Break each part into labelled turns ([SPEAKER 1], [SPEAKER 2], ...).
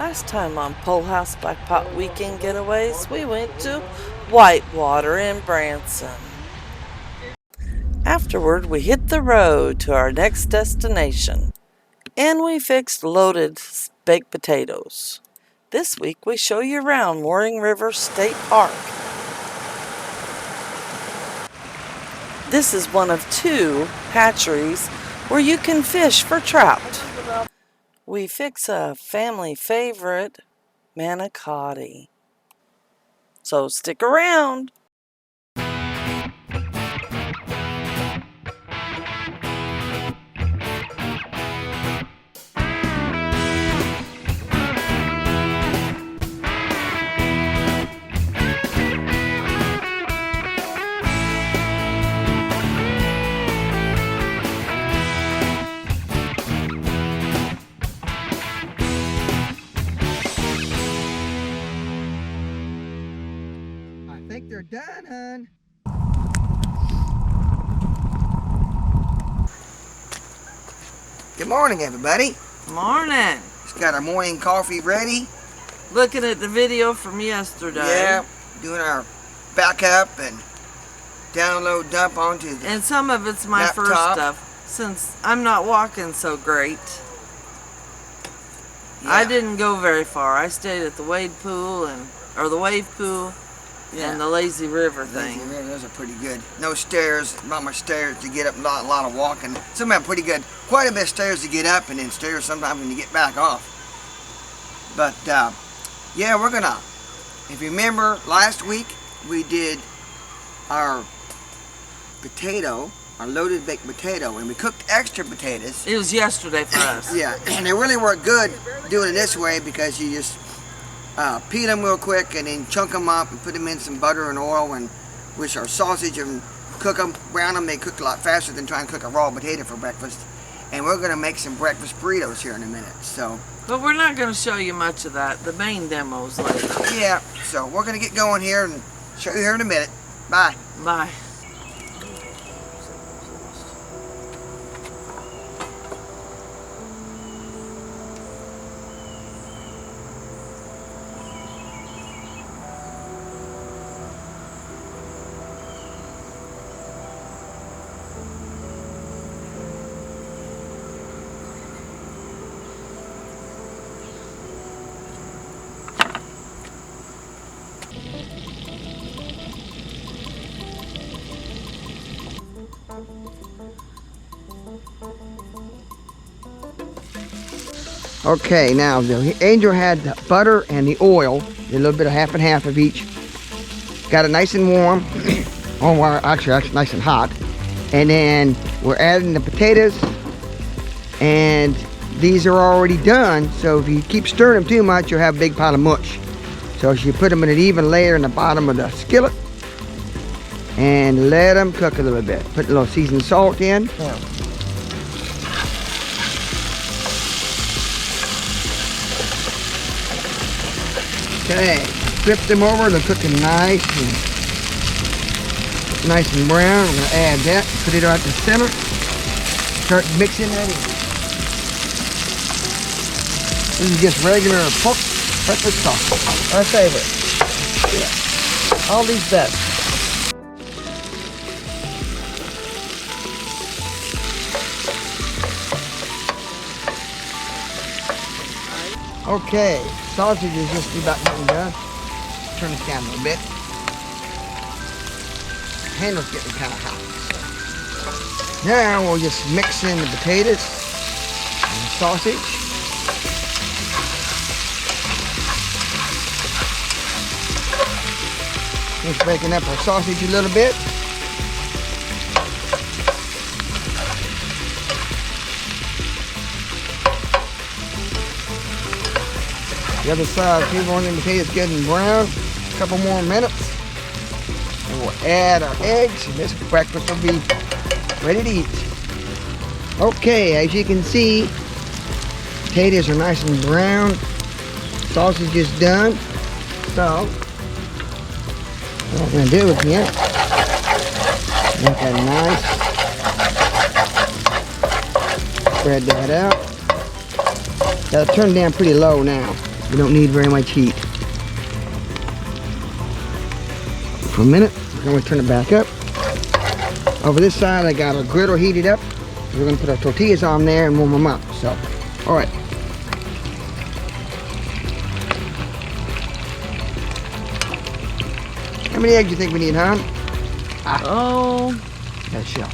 [SPEAKER 1] Last time on Pole House Blackpot Weekend Getaways, we went to Whitewater in Branson. Afterward, we hit the road to our next destination, and we fixed loaded baked potatoes. This week, we show you around Mooring River State Park. This is one of 2 hatcheries where you can fish for trout. We fix a family favorite, Manicotti. So stick around.
[SPEAKER 2] I think they're done, hon. Good morning, everybody.
[SPEAKER 1] Morning.
[SPEAKER 2] Just got our morning coffee ready.
[SPEAKER 1] Looking at the video from yesterday.
[SPEAKER 2] Yeah, doing our backup and download dump onto the
[SPEAKER 1] And some of it's my
[SPEAKER 2] laptop.
[SPEAKER 1] first stuff, since I'm not walking so great.
[SPEAKER 2] Yeah.
[SPEAKER 1] I didn't go very far. I stayed at the wave pool or the wave pool and the lazy river thing.
[SPEAKER 2] Lazy River, those are pretty good. No stairs, not much stairs to get up, not a lot of walking. Some of them pretty good. Quite a bit of stairs to get up and then stairs sometimes when you get back off. But yeah, we're gonna, if you remember last week, we did our potato, our loaded baked potato, and we cooked extra potatoes.
[SPEAKER 1] It was yesterday for us.
[SPEAKER 2] Yeah, and they really work good doing it this way because you just peel them real quick and then chunk them up and put them in some butter and oil and with our sausage and cook them, brown them. They cook a lot faster than trying to cook a raw potato for breakfast. And we're gonna make some breakfast burritos here in a minute. So,
[SPEAKER 1] But we're not going to show you much of that. The main demo's later.
[SPEAKER 2] yeah, so we're gonna get going here and show you here in a minute. Bye.
[SPEAKER 1] Bye.
[SPEAKER 2] Okay, now the Angel had the butter and the oil, a little bit of half and half of each. Got it nice and warm. Oh, well, actually nice and hot. And then we're adding the potatoes, and these are already done. So if you keep stirring them too much, you'll have a big pile of mush. So you put them in an even layer in the bottom of the skillet and let them cook a little bit. Put a little seasoned salt in. Okay, flip them over. They're cooking nice and brown. We're gonna add that. Put it right in the center. Start mixing that in. This is just regular pork breakfast sauce. Our favorite. Yeah. All these best. Okay, sausage is just about getting done. Turn this down a little bit. Handle's getting kind of hot. Now we'll just mix in the potatoes and the sausage. Just breaking up our sausage a little bit. The other side, keep on the potatoes getting brown. A couple more minutes. And we'll add our eggs, and this breakfast will be ready to eat. Okay, as you can see, potatoes are nice and brown. Sausage is done. So, what I'm going to do is make that nice. Spread that out. Got to turn down pretty low now. You don't need very much heat. For a minute, we're going to turn it back up. Over this side, I got our griddle heated up. We're going to put our tortillas on there and warm them up. So, all right. How many eggs do you think we need, huh? Got a shell.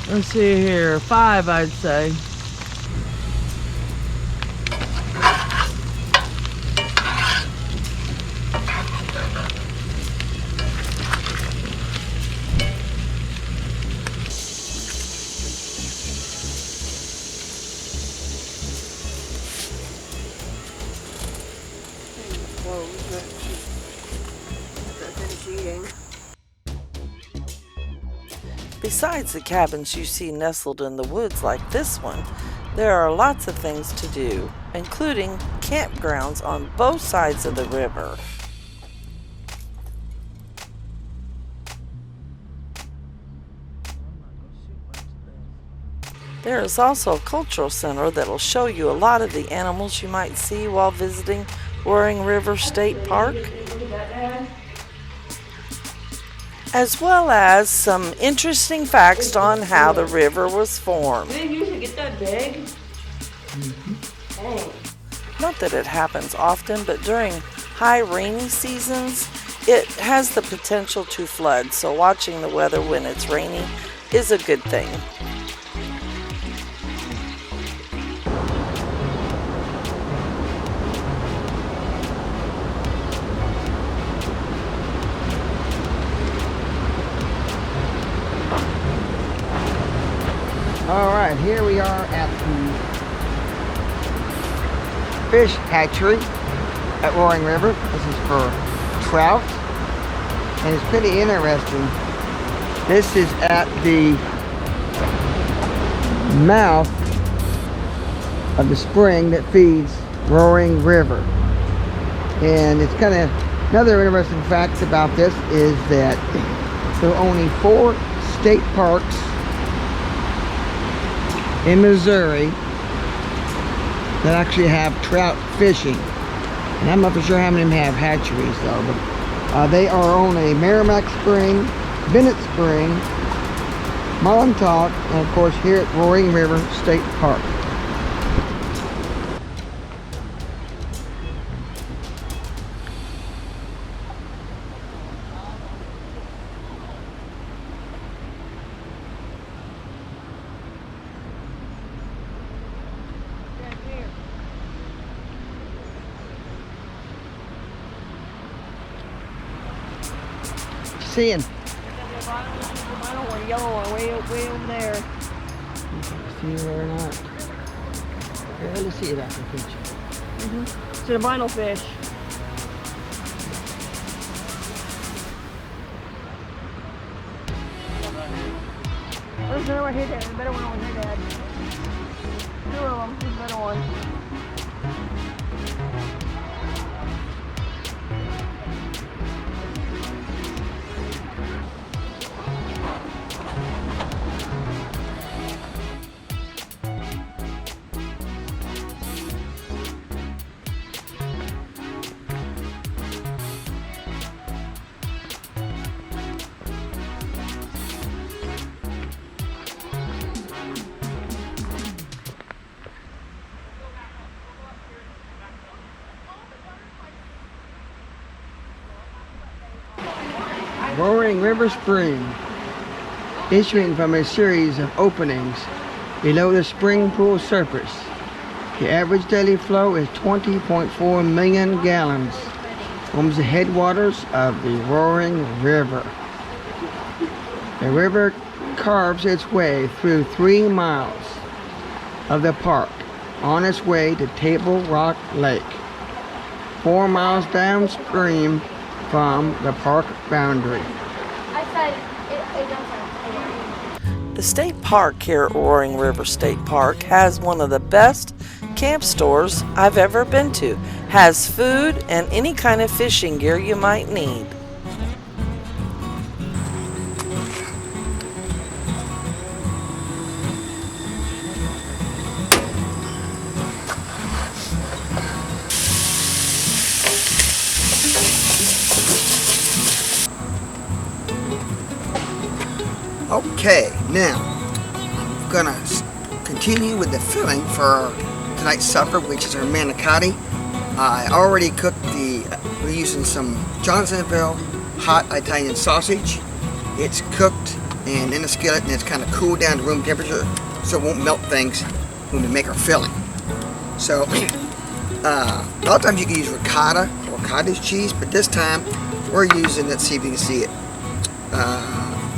[SPEAKER 1] Let's see here. 5, I'd say. Besides the cabins you see nestled in the woods like this one, there are lots of things to do, including campgrounds on both sides of the river. There is also a cultural center that'll show you a lot of the animals you might see while visiting Roaring River State Park, as well as some interesting facts on how the river was formed.
[SPEAKER 3] Did you usually get that big? Dang.
[SPEAKER 1] Not that it happens often, but during high rainy seasons, it has the potential to flood, so watching the weather when it's rainy is a good thing.
[SPEAKER 2] All right, here we are at the fish hatchery at Roaring River. This is for trout, and it's pretty interesting. This is at the mouth of the spring that feeds Roaring River. And it's kind of, another interesting fact about this is that there are only 4 state parks in Missouri that actually have trout fishing. And I'm not for sure how many of them have hatcheries though, but they are on a Merrimack Spring, Bennett Spring, Montauk, and of course here at Roaring River State Park. Seeing.
[SPEAKER 3] The vinyl one, yellow one, way over there.
[SPEAKER 2] See it or not? Here, let's see it after the picture.
[SPEAKER 3] It's a vinyl fish. There's another one here, Dad. There's a better one over here, Dad. 2 of them. Here's a better one.
[SPEAKER 2] Roaring River Spring, issuing from a series of openings below the spring pool surface. The average daily flow is 20.4 million gallons, forms the headwaters of the Roaring River. The river carves its way through 3 miles of the park on its way to Table Rock Lake, 4 miles downstream from the park boundary.
[SPEAKER 1] The state park here at Roaring River State Park has one of the best camp stores I've ever been to. Has food and any kind of fishing gear you might need.
[SPEAKER 2] Okay, now I'm gonna continue with the filling for tonight's supper, which is our manicotti. I already cooked we're using some Johnsonville hot Italian sausage. It's cooked and in a skillet, and it's kind of cooled down to room temperature so it won't melt things when we make our filling. So a lot of times you can use ricotta or cottage cheese, but this time we're using, let's see if you can see it,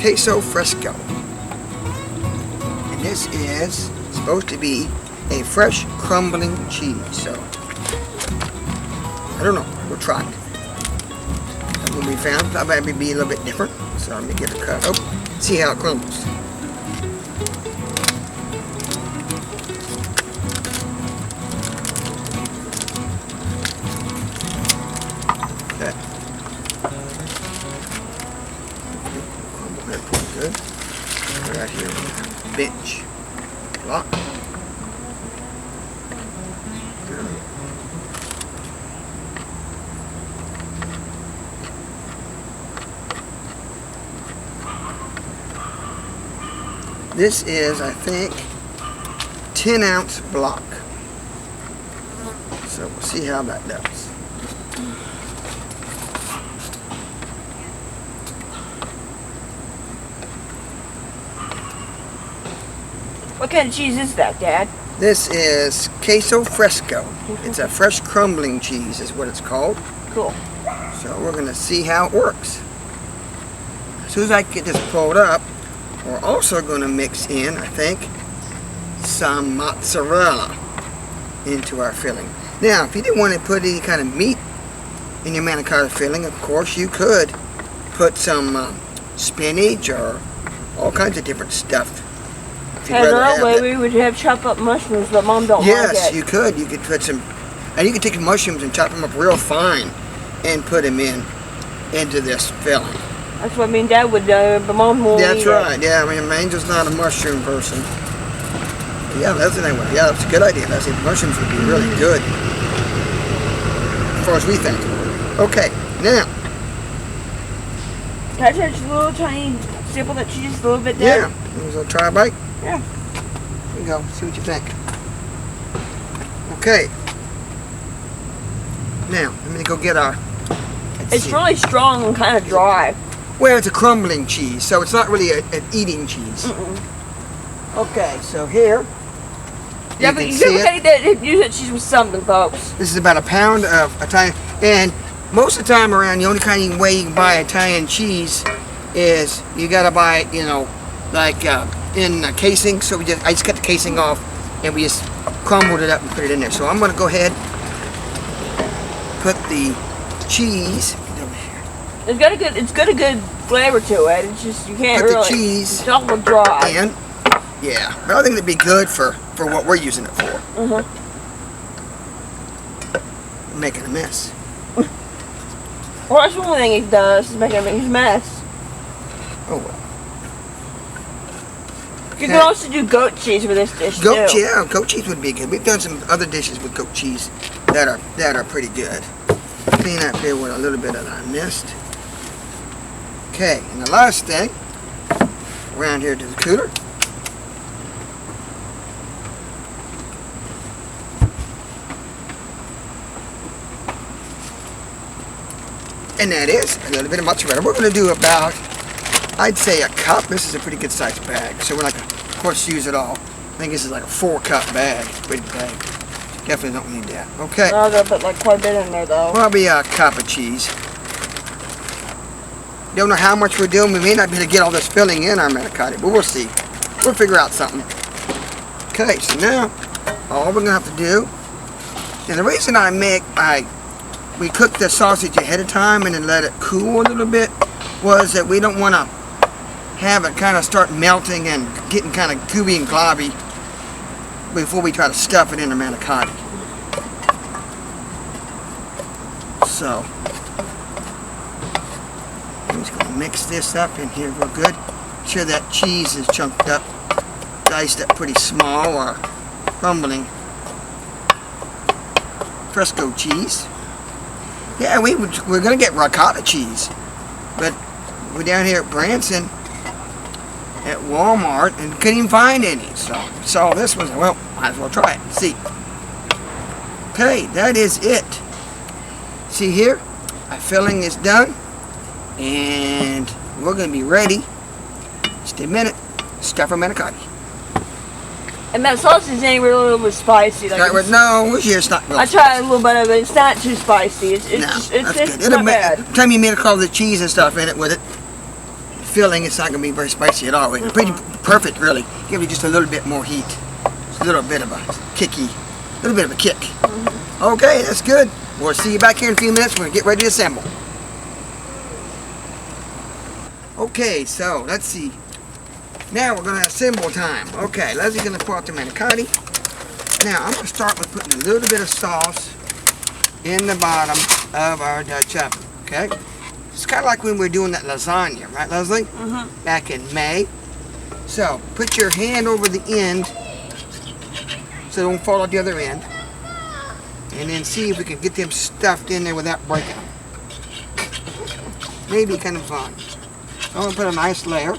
[SPEAKER 2] queso fresco. And this is supposed to be a fresh crumbling cheese, so I don't know, we'll try it. And when we found it, that might be a little bit different, so I'm gonna give it a cut. Oh, see how it crumbles. Okay. Crumble there pretty good. Right here, bench block. This is, I think, 10-ounce block. So we'll see how that does.
[SPEAKER 3] What kind of cheese is that, Dad?
[SPEAKER 2] This is queso fresco. It's a fresh crumbling cheese is what it's called.
[SPEAKER 3] Cool.
[SPEAKER 2] So we're going to see how it works. As soon as I get this pulled up, we're also going to mix in, I think, some mozzarella into our filling. Now, if you didn't want to put any kind of meat in your manicotti filling, of course you could put some spinach or all kinds of different stuff. If you'd
[SPEAKER 3] And
[SPEAKER 2] rather
[SPEAKER 3] that
[SPEAKER 2] have
[SPEAKER 3] way
[SPEAKER 2] that.
[SPEAKER 3] we would have chopped up mushrooms, but Mom don't like
[SPEAKER 2] Yes,
[SPEAKER 3] it.
[SPEAKER 2] you could. You could put some, and you could take the mushrooms and chop them up real fine and put them into this filling.
[SPEAKER 3] That's what me and Dad would do, but Mom won't
[SPEAKER 2] That's
[SPEAKER 3] eat
[SPEAKER 2] right. Yeah, I mean, Angel's not a mushroom person. Yeah, that's the anyway. Yeah, that's a good idea. I think mushrooms would be really good, as far as we think. Okay, now.
[SPEAKER 3] Can I try just a little tiny sip of that cheese, a little bit, Dad?
[SPEAKER 2] Yeah. So try a bite.
[SPEAKER 3] Yeah.
[SPEAKER 2] Here you go. See what you think. Okay. Now, let me go get our.
[SPEAKER 3] It's really strong and kind of dry.
[SPEAKER 2] Well, it's a crumbling cheese, so it's not really an eating cheese. Okay, so here.
[SPEAKER 3] Yeah,
[SPEAKER 2] you
[SPEAKER 3] but
[SPEAKER 2] can
[SPEAKER 3] you
[SPEAKER 2] see
[SPEAKER 3] never
[SPEAKER 2] it.
[SPEAKER 3] had use that cheese with something, folks.
[SPEAKER 2] This is about a pound of Italian, and most of the time around, the only kind of way you can buy Italian cheese is you gotta buy it, like in a casing. So I just cut the casing off, and we just crumbled it up and put it in there. So I'm gonna go ahead, put the cheese.
[SPEAKER 3] It's got a good flavor to it. It's just you can't
[SPEAKER 2] Put the
[SPEAKER 3] really.
[SPEAKER 2] cheese
[SPEAKER 3] It's all dry.
[SPEAKER 2] in. Yeah, but I think it'd be good for what we're using it for. I'm making a mess.
[SPEAKER 3] Well, that's one thing he does is make a mess.
[SPEAKER 2] Oh well.
[SPEAKER 3] You can also do goat cheese with this dish
[SPEAKER 2] Goat,
[SPEAKER 3] too.
[SPEAKER 2] yeah, goat cheese would be good. We've done some other dishes with goat cheese that are pretty good. Clean up here with a little bit of that I missed. Okay, and the last thing, around here to the cooler. And that is a little bit of mozzarella. We're going to do about, I'd say, a cup. This is a pretty good sized bag, so we're not going to, of course, use it all. I think this is like a 4-cup bag, big bag. Definitely don't need that. Okay.
[SPEAKER 3] I'll go put like quite a bit in there though.
[SPEAKER 2] Probably a cup of cheese. Don't know how much we're doing. We may not be able to get all this filling in our manicotti, but we'll see. We'll figure out something. Okay, so now all we're gonna have to do, and the reason we cook the sausage ahead of time and then let it cool a little bit was that we don't want to have it kind of start melting and getting kind of gooey and globby before we try to stuff it in the manicotti. So I'm just going to mix this up in here real good. Make sure that cheese is chunked up, diced up pretty small or crumbling. Fresco cheese. Yeah, we're going to get ricotta cheese, but we're down here at Branson, at Walmart and couldn't even find any. So saw this one, well, might as well try it and see. Okay, that is it. See here, our filling is done, and we're going to be ready. Just a minute. Stuff our manicotti.
[SPEAKER 3] And that sausage ain't really a little bit spicy. Like
[SPEAKER 2] No, it's not real
[SPEAKER 3] I tried a little bit of it. It's not too spicy. It's
[SPEAKER 2] good.
[SPEAKER 3] not bad.
[SPEAKER 2] Time you made all the cheese and stuff in it with it, filling, it's not going to be very spicy at all. It's pretty perfect, really. Give it just a little bit more heat. Just a little bit of a kick. Okay, that's good. We'll see you back here in a few minutes. We're going to get ready to assemble. Okay, so let's see. Now we're going to assemble time. Okay, Leslie's going to pour out the manicotti. Now I'm going to start with putting a little bit of sauce in the bottom of our Dutch oven. Okay? It's kind of like when we were doing that lasagna, right, Leslie? Mm-hmm. Back in May. So put your hand over the end so it don't fall out the other end. And then see if we can get them stuffed in there without breaking them. Maybe kind of fun. So I'm going to put a nice layer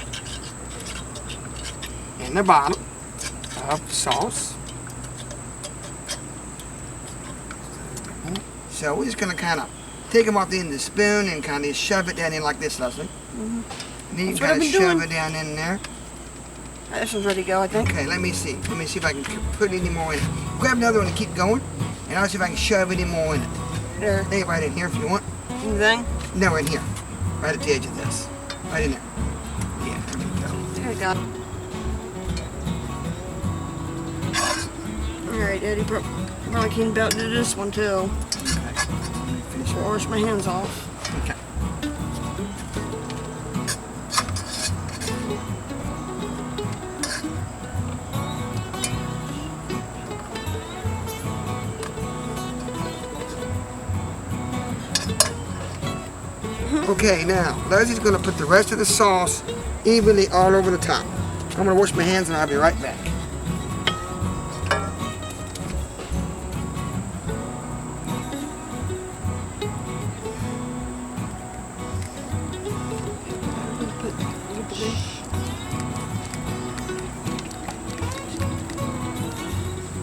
[SPEAKER 2] in the bottom of the sauce. So we're just going to kind of take them off the end of the spoon and kind of shove it down in like this, Leslie. Mm-hmm. And then you kind of shove it down in there.
[SPEAKER 3] This one's ready to go, I think.
[SPEAKER 2] Okay, let me see. Let me see if I can put any more in it. Grab another one and keep going. And I'll see if I can shove any more in it.
[SPEAKER 3] There.
[SPEAKER 2] Lay it right in here if you want.
[SPEAKER 3] Anything?
[SPEAKER 2] No, right here. Right at the edge of this. Right in there. Yeah, there we go.
[SPEAKER 3] There we go. Alright, Eddie, probably can about do this one too.
[SPEAKER 2] Okay. Finish it.
[SPEAKER 3] Wash my hands off.
[SPEAKER 2] Okay. Okay, now Leslie's going to put the rest of the sauce evenly all over the top. I'm going to wash my hands and I'll be right back.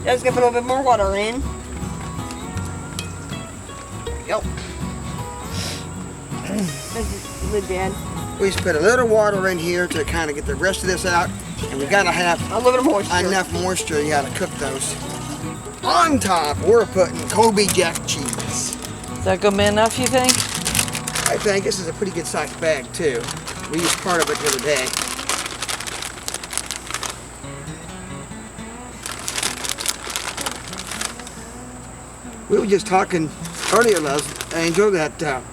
[SPEAKER 3] Just gonna put a little bit more water in. There you go. Lid, Dad.
[SPEAKER 2] We just put a little water in here to kind of get the rest of this out, and we gotta have
[SPEAKER 3] a little bit of moisture.
[SPEAKER 2] Enough moisture. You gotta cook those. On top, we're putting Kobe Jack cheese.
[SPEAKER 1] Is that gonna be enough, you think?
[SPEAKER 2] I think this is a pretty good sized bag too. We used part of it the other day. We were just talking earlier, Leslie, Angel, that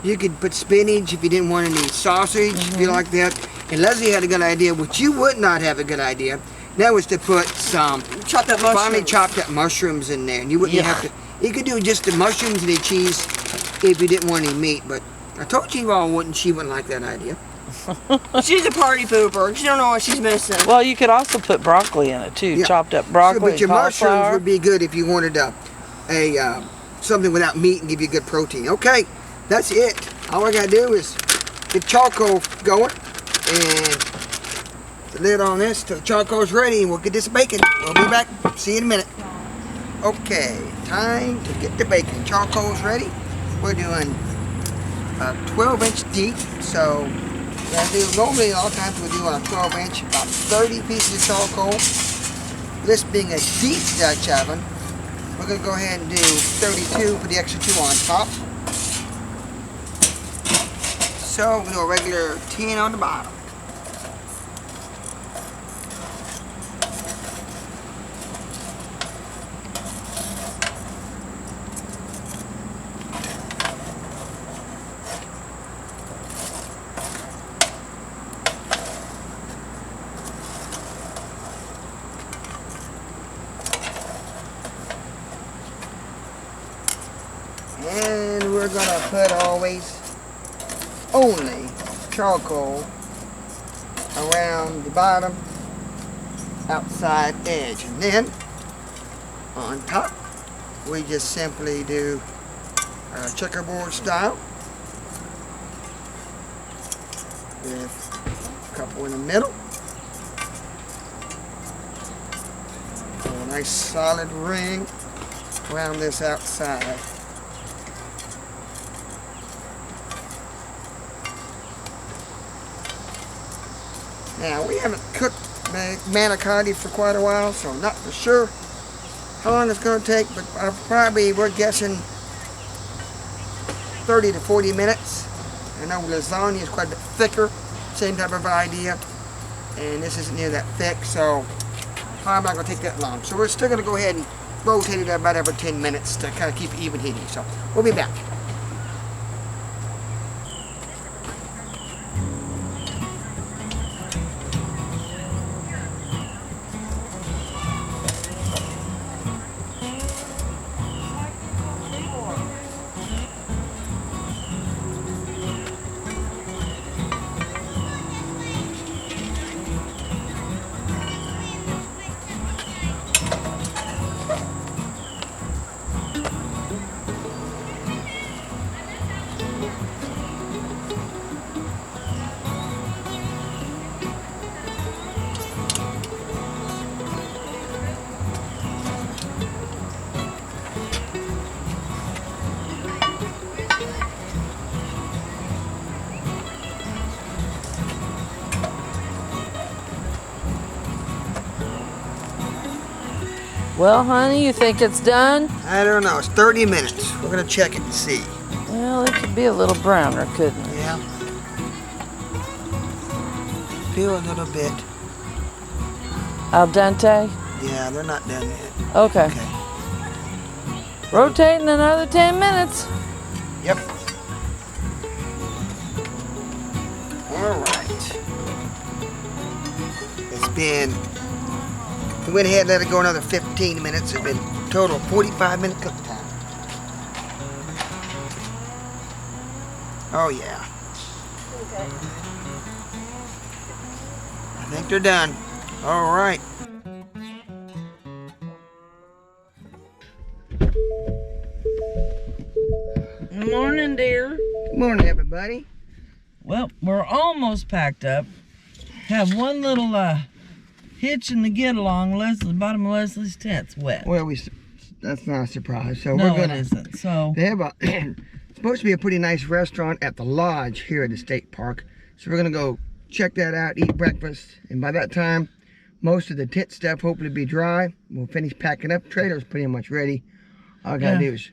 [SPEAKER 2] you could put spinach if you didn't want any sausage, if you like that. And Leslie had a good idea, which you would not have a good idea. That was to put some finely chopped up mushrooms in there. And you wouldn't have to, you could do just the mushrooms and the cheese if you didn't want any meat. But I told you all she wouldn't like that idea.
[SPEAKER 3] She's a party pooper. She don't know what she's missing.
[SPEAKER 1] Well, you could also put broccoli in it too, chopped up broccoli,
[SPEAKER 2] but your mushrooms would be good if you wanted something without meat and give you good protein. Okay, that's it. All I gotta do is get charcoal going and the lid on this till the charcoal's ready, and we'll get this bacon. We'll be back. See you in a minute. Okay, time to get the bacon. Charcoal's ready. We're doing a 12-inch deep, so normally a lot of times we do on a 12-inch, about 30 pieces of charcoal. This being a deep Dutch oven, we're going to go ahead and do 32, put the extra 2 on top. So we'll do a regular 10 on the bottom. And we're going to put only charcoal around the bottom outside edge. And then on top, we just simply do checkerboard style with a couple in the middle nice solid ring around this outside. Now, we haven't cooked manicotti for quite a while, so I'm not for sure how long it's going to take, but we're guessing 30 to 40 minutes. I know lasagna is quite a bit thicker, same type of idea, and this isn't near that thick, so probably not going to take that long. So we're still going to go ahead and rotate it about every 10 minutes to kind of keep it even heating. So we'll be back.
[SPEAKER 1] Well, honey, you think it's done?
[SPEAKER 2] I don't know. It's 30 minutes. We're going to check it and see.
[SPEAKER 1] Well, it could be a little browner, couldn't it?
[SPEAKER 2] Yeah. Feel a little bit.
[SPEAKER 1] Al dente?
[SPEAKER 2] Yeah, they're not done yet.
[SPEAKER 1] Okay.
[SPEAKER 2] Okay.
[SPEAKER 1] Rotating another 10 minutes.
[SPEAKER 2] Yep. All right. It's been, we went ahead and let it go another 15 minutes. It's been total 45-minute cook time. Oh, yeah.
[SPEAKER 3] Okay.
[SPEAKER 2] I think they're done. All right.
[SPEAKER 1] Morning, dear.
[SPEAKER 2] Good morning, everybody.
[SPEAKER 1] Well, we're almost packed up. Have one little hitch in the get along. The bottom of Leslie's tent's wet.
[SPEAKER 2] Well, that's not a surprise. So
[SPEAKER 1] No,
[SPEAKER 2] we're gonna.
[SPEAKER 1] it isn't. So
[SPEAKER 2] They have supposed to be a pretty nice restaurant at the lodge here at the state park. So we're gonna go check that out, eat breakfast, and by that time, most of the tent stuff hopefully be dry. We'll finish packing up. Trailer's pretty much ready. All I gotta do is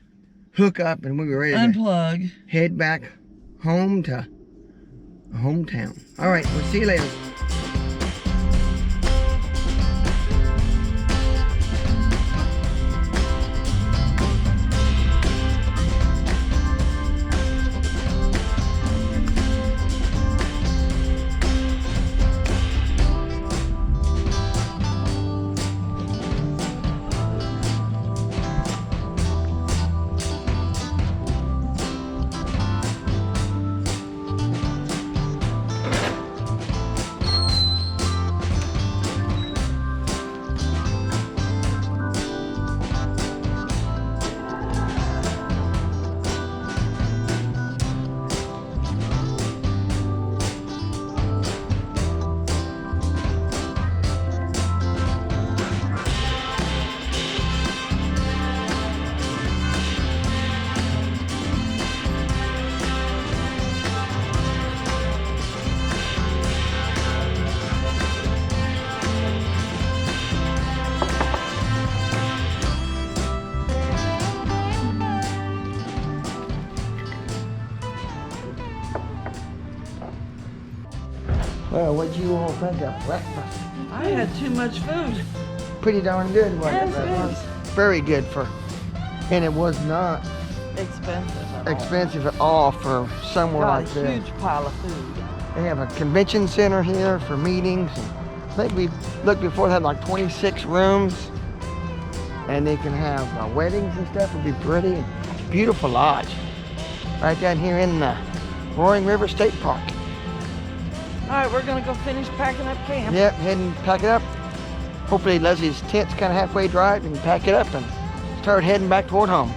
[SPEAKER 2] hook up, and we'll be ready to
[SPEAKER 1] unplug.
[SPEAKER 2] head back home to hometown. All right, we'll see you later. Well, what'd you all think of breakfast?
[SPEAKER 1] I had too much food.
[SPEAKER 2] Pretty darn good, wasn't it?
[SPEAKER 1] Yes,
[SPEAKER 2] Very good and it was not expensive at all for somewhere
[SPEAKER 1] Got
[SPEAKER 2] like
[SPEAKER 1] a
[SPEAKER 2] this.
[SPEAKER 1] huge pile of food.
[SPEAKER 2] They have a convention center here for meetings. I think we looked before, they had like 26 rooms. And they can have weddings and stuff. It'll be pretty. It's a beautiful lodge. Right down here in the Roaring River State Park.
[SPEAKER 1] All right, we're gonna go finish packing up camp.
[SPEAKER 2] Yep, head and pack it up. Hopefully Leslie's tent's kind of halfway dry and pack it up and start heading back toward home.